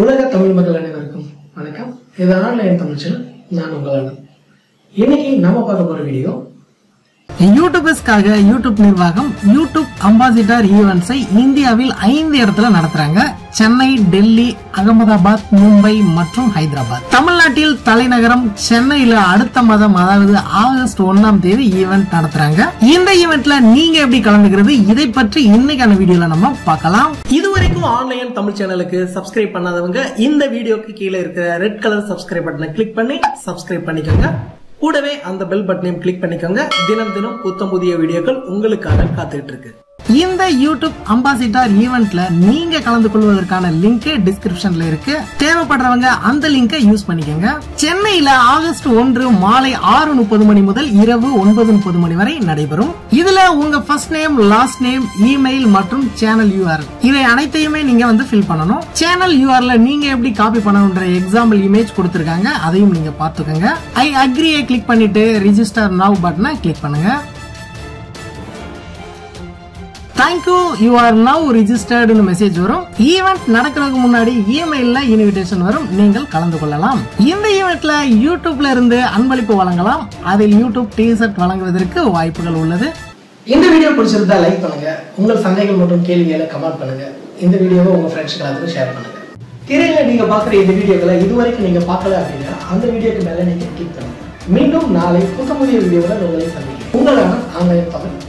உலக தமிழ் மக்கள் அனைவருக்கும் வணக்கம். இது ஆன்லைன் தமிழ் சேனல். நான் உங்களான இன்னைக்கு நம்ம பார்க்க போற வீடியோ யூடியூபர்ஸ்க்காக யூடியூப் நிர்வாகம் யூடியூப் அம்பாசிடர் ஈவென்ட்ஸை இந்தியாவில் 5 இடத்துல நடத்துறாங்க. சென்னை, டெல்லி, அகமதாபாத், மும்பை மற்றும் ஹைதராபாத். தமிழ்நாட்டில் தலைநகரம் சென்னையில அடுத்த மாதம் அதாவது ஆகஸ்ட் 1ஆம் தேதி ஈவென்ட் நடத்துறாங்க. இந்த ஈவென்ட்ல நீங்க எப்படி கலந்துக்கிறது இதை பற்றி இன்னைக்கான வீடியோல நம்ம பார்க்கலாம். இதுவரைக்கும் ஆன்லைன் தமிழ் சேனலுக்கு சப்ஸ்கிரைப் பண்ணாதவங்க இந்த வீடியோக்கு கீழே இருக்கிற ரெட் கலர் சப்ஸ்கிரைப் பட்டனை கிளிக் பண்ணி சப்ஸ்கிரைப் பண்ணிக்கோங்க. கூடவே அந்த பெல் பட்டனையும் கிளிக் பண்ணிக்கோங்க. தினம் தினம் புத்தம் புதிய வீடியோக்கள் உங்களுக்காக காத்துட்டு இருக்கு. இந்த யூடியூப் அம்பாசிடர் ஈவென்ட்ல நீங்க கலந்து கொள்வதற்கான லிங்க் டிஸ்கிரிப்ஷன்ல இருக்கு. தேவைப்படுறவங்க அந்த லிங்கை யூஸ் பண்ணிக்கோங்க. சென்னையில ஆகஸ்ட் 1 மாலை 6:30 மணி முதல் இரவு 9:30 மணி வரை நடைபெறும். இதுல உங்க first name, last name, email மற்றும் சேனல் URL இவை அனைத்தையுமே நீங்க ஃபில் பண்ணணும். சேனல் URL நீங்க எப்படி காப்பி பண்ணணும்ன்ற எக்ஸாம்பிள் இமேஜ் கொடுத்திருக்காங்க, அதையும் நீங்க பாத்துக்கோங்க. ஐ அக்ரியை கிளிக் பண்ணிட்டு ரிஜிஸ்டர் நவ் பட்டனை கிளிக் பண்ணுங்க. Thank you, you are now registered ன்னு மெசேஜ் வரும். ஈவென்ட் நடக்கிறதுக்கு முன்னாடி இமெயில்ல இன்விடேஷன் வரும், நீங்கள் கலந்து கொள்ளலாம். இந்த ஈவென்ட்ல யூடியூப்ல இருந்து அன்பளிப்பு வழங்கலாம். அதில் யூடியூப் டி-ஷர்ட் வழங்குவதற்கு வாய்ப்புகள் உள்ளது. இந்த வீடியோ பிடிச்சிருந்தா லைக் பண்ணுங்க. உங்கள் சந்தேகங்கள் மற்றும் கேள்விகளை கமெண்ட் பண்ணுங்க. இந்த வீடியோவை உங்க ஃப்ரெண்ட்ஸ்க்கு எல்லாத்துக்கும் ஷேர் பண்ணுங்க. திரையில நீங்க பாக்குற இந்த வீடியோக்களை இதுவரைக்கும் நீங்க பார்க்கல அப்படின்னா அந்த வீடியோக்கு மேல நீங்க கிளிக் பண்ணுங்க. மீண்டும் நாளை புதிய வீடியோவில் உங்களை சந்திக்கிறேன். உங்களான ஆன்லைன் தமிழ்.